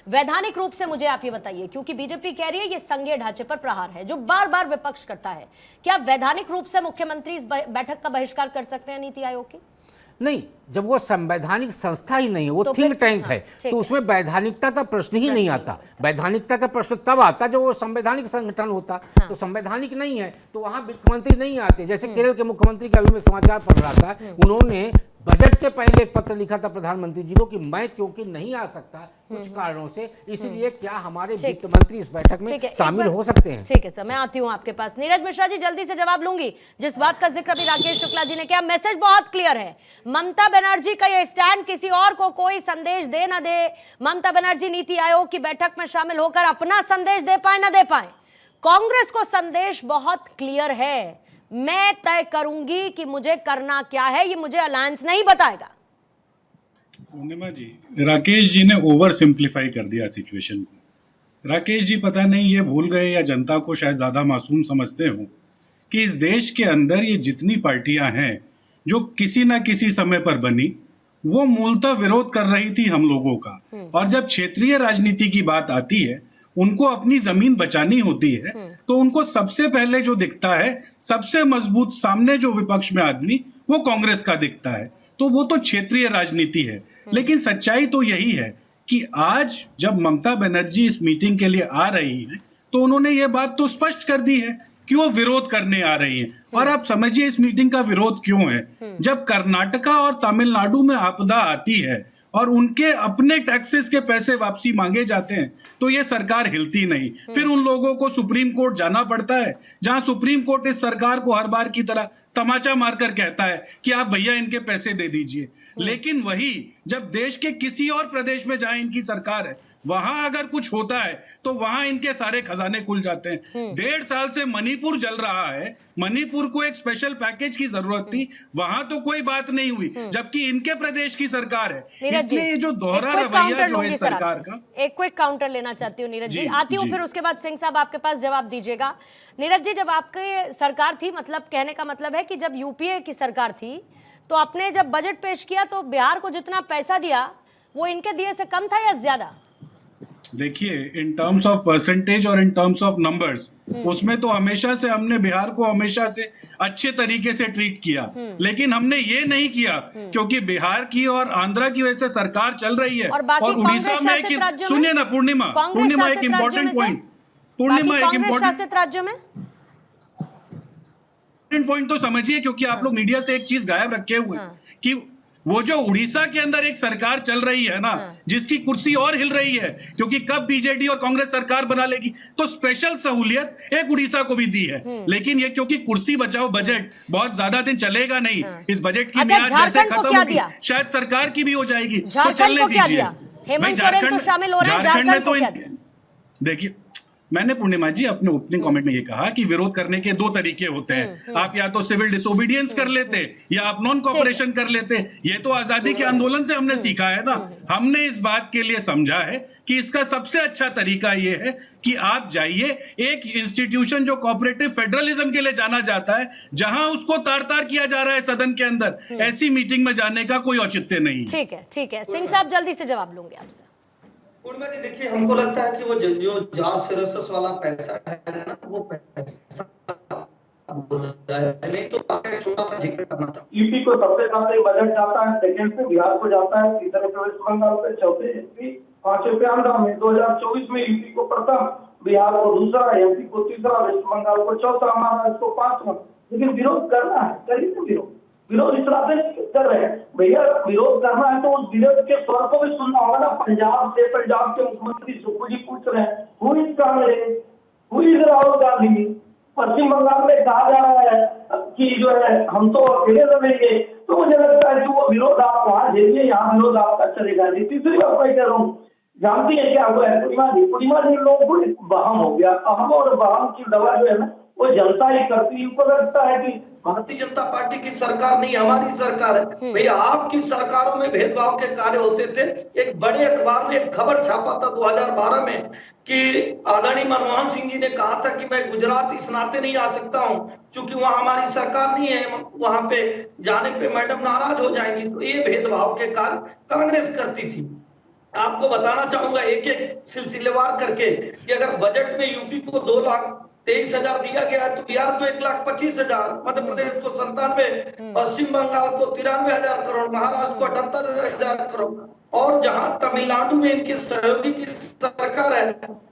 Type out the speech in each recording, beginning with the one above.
वैधानिक रूप से मुझे आप ये बताइए, क्योंकि बीजेपी कह रही है ये संघीय ढांचे पर प्रहार है, जो बार बार विपक्ष करता है, क्या वैधानिक रूप से मुख्यमंत्री इस बैठक का बहिष्कार कर सकते हैं नीति आयोग की? नहीं, जब वो संवैधानिक संस्था ही नहीं है, वो तो थिंक टैंक है, तो उसमें वैधानिकता का प्रश्न ही नहीं आता। वैधानिकता का प्रश्न तब आता जब वो संवैधानिक संगठन होता। तो संवैधानिक नहीं है तो वहां मुख्यमंत्री नहीं आते। जैसे केरल के मुख्यमंत्री का अभी मैं समाचार पढ़ रहा था, उन्होंने बजट के पहले एक पत्र लिखा था प्रधानमंत्री जी को कि मैं क्योंकि नहीं आ सकता कुछ कारणों से, इसलिए क्या हमारे वित्त मंत्री इस बैठक में शामिल हो सकते हैं? ठीक है सर, मैं आती हूं आपके पास। नीरज मिश्रा जी, जल्दी से जवाब लूंगी। जिस बात का जिक्र भी राकेश शुक्ला जी ने किया, मैसेज बहुत क्लियर है। ममता बनर्जी का ये स्टैंड किसी और को कोई संदेश दे ना दे, ममता बनर्जी नीति आयोग की बैठक में शामिल होकर अपना संदेश दे पाए ना दे पाए, कांग्रेस को संदेश बहुत क्लियर है, मैं तय करूंगी कि मुझे करना क्या है, ये मुझे अलायंस नहीं बताएगा। पूर्णिमा जी, राकेश जी ने ओवर सिंप्लीफाई कर दिया सिचुएशन को। राकेश जी पता नहीं ये भूल गए या जनता को शायद ज्यादा मासूम समझते हो कि इस देश के अंदर ये जितनी पार्टियां हैं जो किसी ना किसी समय पर बनी, वो मूलतः विरोध कर रही थी हम लोगों का। और जब क्षेत्रीय राजनीति की बात आती है, उनको अपनी जमीन बचानी होती है, तो उनको सबसे पहले जो दिखता है, सबसे मजबूत सामने जो विपक्ष में आदमी, वो कांग्रेस का दिखता है। तो वो तो क्षेत्रीय राजनीति है। लेकिन सच्चाई तो यही है कि आज जब ममता बनर्जी इस मीटिंग के लिए आ रही हैं, तो उन्होंने ये बात तो स्पष्ट कर दी है कि वो विरोध करने आ रही हैं। और आप समझिए इस मीटिंग का विरोध क्यों है। जब कर्नाटका और तमिलनाडु में आपदा आती है और उनके अपने टैक्सेस के पैसे वापसी मांगे जाते हैं, तो ये सरकार हिलती नहीं। फिर उन लोगों को सुप्रीम कोर्ट जाना पड़ता है, जहां सुप्रीम कोर्ट इस सरकार को हर बार की तरह तमाचा मारकर कहता है कि आप भैया इनके पैसे दे दीजिए। लेकिन वही जब देश के किसी और प्रदेश में जहां इनकी सरकार है, वहां अगर कुछ होता है तो वहां इनके सारे खजाने खुल जाते हैं। 1.5 साल से मणिपुर जल रहा है, मणिपुर को एक स्पेशल पैकेज की जरूरत थी, वहां तो कोई बात नहीं हुई, जबकि इनके प्रदेश की सरकार है। इसलिए ये जो दोहरा रवैया जो है सरकार का। एक क्विक काउंटर लेना चाहती हूँ नीरज जी, आती हूँ, फिर उसके बाद सिंह साहब आपके पास जवाब दीजिएगा। नीरज जी, जब आपकी सरकार थी, मतलब कहने का मतलब है कि जब यूपीए की सरकार थी, तो आपने जब बजट पेश किया तो बिहार को जितना पैसा दिया वो इनके दिए से कम था या ज्यादा? देखिए, इन टर्म्स ऑफ परसेंटेज और इन टर्म्स ऑफ नंबर्स, उसमें तो हमेशा से हमने बिहार को हमेशा से अच्छे तरीके से ट्रीट किया। लेकिन हमने ये नहीं किया क्योंकि बिहार की और आंध्रा की वजह से सरकार चल रही है। और उड़ीसा में सुनिए ना पूर्णिमा, एक इम्पोर्टेंट पॉइंट, पूर्णिमा एक इम्पोर्टेंट राज्यों में पॉइंट तो समझिए, क्योंकि आप लोग मीडिया से एक चीज गायब रखे हुए कि वो जो उड़ीसा के अंदर एक सरकार चल रही है ना, जिसकी कुर्सी और हिल रही है, क्योंकि कब बीजेडी और कांग्रेस सरकार बना लेगी, तो स्पेशल सहूलियत एक उड़ीसा को भी दी है। लेकिन ये क्योंकि कुर्सी बचाओ बजट बहुत ज्यादा दिन चलेगा नहीं, इस बजट की मियाद जैसे खत्म होगी शायद सरकार की भी हो जाएगी, तो चलने दीजिए। झारखंड में तो देखिए, मैंने पूर्णिमा जी अपने ओपनिंग कमेंट में ये कहा कि विरोध करने के 2 तरीके होते हैं। आप या तो सिविल डिसोबीडियंस कर लेते या आप नॉन कोऑपरेशन कर लेते। ये तो आजादी के आंदोलन से हमने सीखा है ना। हमने इस बात के लिए समझा है कि इसका सबसे अच्छा तरीका ये है कि आप जाइए, एक इंस्टीट्यूशन जो कोऑपरेटिव फेडरलिज्म के लिए जाना जाता है, जहां उसको तार-तार किया जा रहा है सदन के अंदर, ऐसी मीटिंग में जाने का कोई औचित्य नहीं। ठीक है, ठीक है। सिंह साहब जल्दी से जवाब लूंगे आपसे। पूर्णिमा जी, देखिए, हमको लगता है कि वो जो जॉर्ज सोरोस वाला पैसा है ना, वो पैसा नहीं तो छोटा सा जिक्र करना था। यूपी को सबसे ज्यादा बजट जाता है, सेकंड पे बिहार को जाता है, तीसरे पे वेस्ट बंगाल पे, चौथे एमपी, पांचवें पे आंध्र में। 2024 में यूपी को प्रथम, बिहार को दूसरा, एमपी को तीसरा, वेस्ट बंगाल को चौथा, महाराष्ट्र को 5वां। लेकिन विरोध करना है, करिए विरोध इस तरह से नहीं कर रहे हैं भैया। विरोध करना है तो उस विरोध के स्वर को भी सुनना होगा ना। पंजाब के मुख्यमंत्री सुप्रीम जी पूछ रहे हैं, who is Congress, who is Rahul Gandhi. Paschim Bengal में कहा जा रहा है कि जो है हम तो अकेले लड़ेंगे। तो मुझे लगता है कि वो विरोध आप वहां झेलिए, यहाँ विरोध आपका चलेगा नहीं। तीसरी बात मैं कह रहा हूँ, जानती है क्या हुआ है पूर्णिमा जी, लोगों को एक वहम हो गया। अहम और वहम की दवा जो है ना, वो जनता ही करती है। उनको लगता है कि भारतीय जनता पार्टी की सरकार नहीं, हमारी सरकार है। भैया, आपकी सरकारों में भेदभाव के कार्य होते थे। एक बड़े अखबार में एक खबर छापा था 2012 में कि आदरणीय मनमोहन सिंह जी ने कहा था कि मैं गुजरात इस नाते नहीं आ सकता हूं क्योंकि वहां हमारी सरकार नहीं है, वहां पे जाने पे मैडम नाराज हो जाएंगी। तो ये भेदभाव के कार्य कांग्रेस करती थी। आपको बताना चाहूंगा एक एक सिलसिलेवार करके कि अगर बजट में यूपी को 2,23,000 दिया गया है तो बिहार को 1,25,000, मध्य प्रदेश को 97, पश्चिम बंगाल को 93,000 करोड़, महाराष्ट्र को 78,000 करोड़, और जहां तमिलनाडु में इनके सहयोगी की सरकार है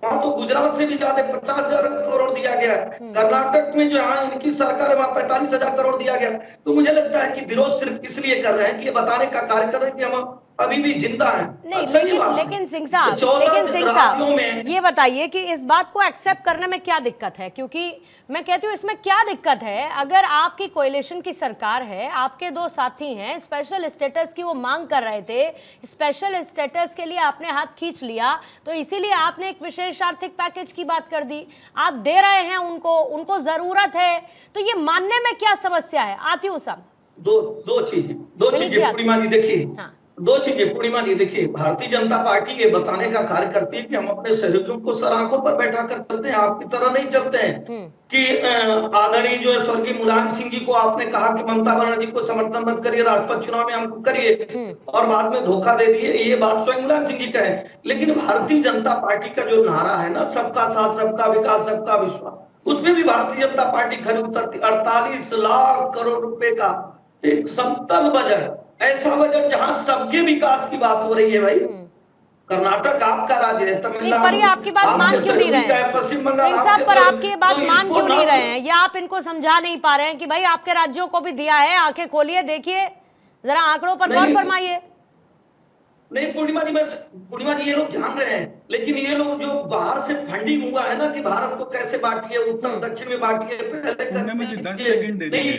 वहां तो गुजरात से भी ज्यादा 50,000 करोड़ दिया गया है। कर्नाटक में जो यहाँ इनकी सरकार है वहां 45,000 करोड़ दिया गया। तो मुझे लगता है कि विरोध सिर्फ इसलिए कर रहे हैं कि ये बताने का कार्य कर रहे हैं कि हम अभी भी जिंदा है। नहीं, लेकिन सिंह साहब, ये बताइए कि इस बात को एक्सेप्ट करने में क्या दिक्कत है? क्योंकि मैं कहती हूँ इसमें क्या दिक्कत है, अगर आपकी कोalition की सरकार है, आपके दो साथी हैं, स्पेशल स्टेटस की वो मांग कर रहे थे, स्पेशल स्टेटस के लिए आपने हाथ खींच लिया, तो इसीलिए आपने एक विशेष आर्थिक पैकेज की बात कर दी, आप दे रहे हैं उनको जरूरत है, तो ये मानने में क्या समस्या है? आती हूँ सब दो चीजें पूर्णिमा जी देखिए, दो चीजें पूर्णिमा जी देखिए, भारतीय जनता पार्टी ये बताने का कार्य करती है कि हम अपने सहयोगियों को सर आंखों पर बैठा कर चलते हैं, आपकी तरह नहीं चलते हैं कि आदरणीय जो है स्वर्गीय मुलायम सिंह जी को आपने कहा कि ममता बनर्जी को समर्थन मत करिए, राष्ट्रपति चुनाव में हमको करिए, और बाद में धोखा दे दिए, ये बात स्वयं मुलायम सिंह जी का है। लेकिन भारतीय जनता पार्टी का जो नारा है ना, सबका साथ, सबका विकास, सबका विश्वास, उसमें भी भारतीय जनता पार्टी खरी उतरती। 48 लाख करोड़ रुपए का एक समतल बजट, ऐसा बजट जहां सबके विकास की बात हो रही है। भाई कर्नाटक आपका राज्य है, तमिलनाडु, पर ये आपकी बात मान क्यों नहीं रहे हैं? पश्चिम बंगाल सिंह साहब, पर आपकी ये बात मान क्यों नहीं रहे हैं? या आप इनको समझा नहीं पा रहे हैं कि भाई आपके राज्यों को भी दिया है, आंखें खोलिए, देखिए, जरा आंकड़ों पर गौर फरमाइए। नहीं पूर्णिमा जी ये लोग जान रहे हैं, लेकिन ये लोग जो बाहर से फंडिंग हुआ है ना कि भारत को कैसे बांटिए, उत्तर दक्षिण में बांटिए, पहले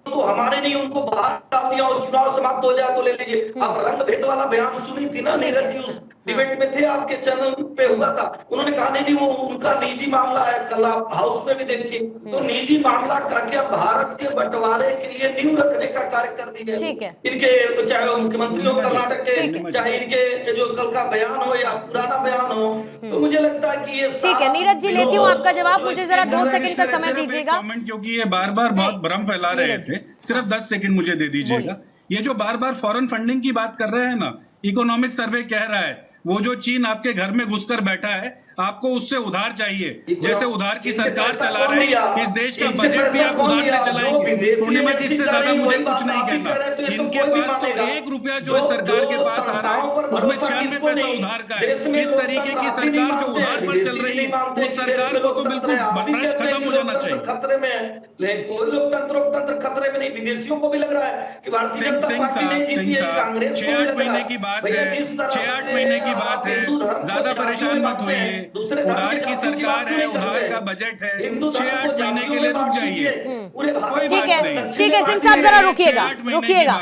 तो हमारे नहीं उनको बाहर डाल दिया और चुनाव समाप्त हो जाए तो ले लीजिए। आप रंग भेद वाला बयान सुनी थी ना, नीरज जी उस डिबेट में थे, आपके चैनल पे हुआ था, उन्होंने कहा नहीं वो उनका निजी मामला है, कल आप हाउस में भी देखिए, तो निजी मामला करके अब भारत के बंटवारे के लिए नींव रखने का कार्य कर दिया इनके, चाहे मुख्यमंत्री हो कर्नाटक के, चाहे इनके जो कल का बयान हो या पुराना बयान हो। तो मुझे लगता है कि ये ठीक है। नीरज जी लेती हूँ आपका जवाब, मुझे जरा 2 सेकंड का समय दीजिएगा, क्योंकि ये बार बार बहुत भ्रम फैला रहे थे, सिर्फ 10 सेकंड मुझे दे दीजिएगा। ये जो बार बार फॉरेन फंडिंग की बात कर रहे हैं ना, इकोनॉमिक सर्वे कह रहा है वो जो चीन आपके घर में घुसकर बैठा है, आपको उससे उधार चाहिए, जैसे उधार की सरकार चला रही है, इस देश का बजट भी आप उधार से चलाएंगे। पूर्णिमा जी, इससे ज्यादा मुझे कुछ नहीं कहना। इनके पास तो 1 रुपया जो सरकार के पास आ रहा है उसमें 96 पैसा उधार का है। इस तरीके की सरकार जो उधार पर चल रही है, उस सरकार को तो बिल्कुल ब्रश खत्म हो जाना चाहिए। खतरे में, लेकिन कोई लोकतंत्र खतरे में नहीं, विदेशियों को भी लग रहा है कि भारतीय जनता पार्टी नहीं जीती है, कांग्रेस को भी लग रहा है। 6-8 महीने की बात है, 6-8 महीने की बात है, ज्यादा परेशान मत होइए। उधार की सरकार है, उधार का बजट है, 6-8 महीने के लिए रुक जाइए, कोई बात नहीं। ठीक है सिंह साहब, जरा रुकिएगा।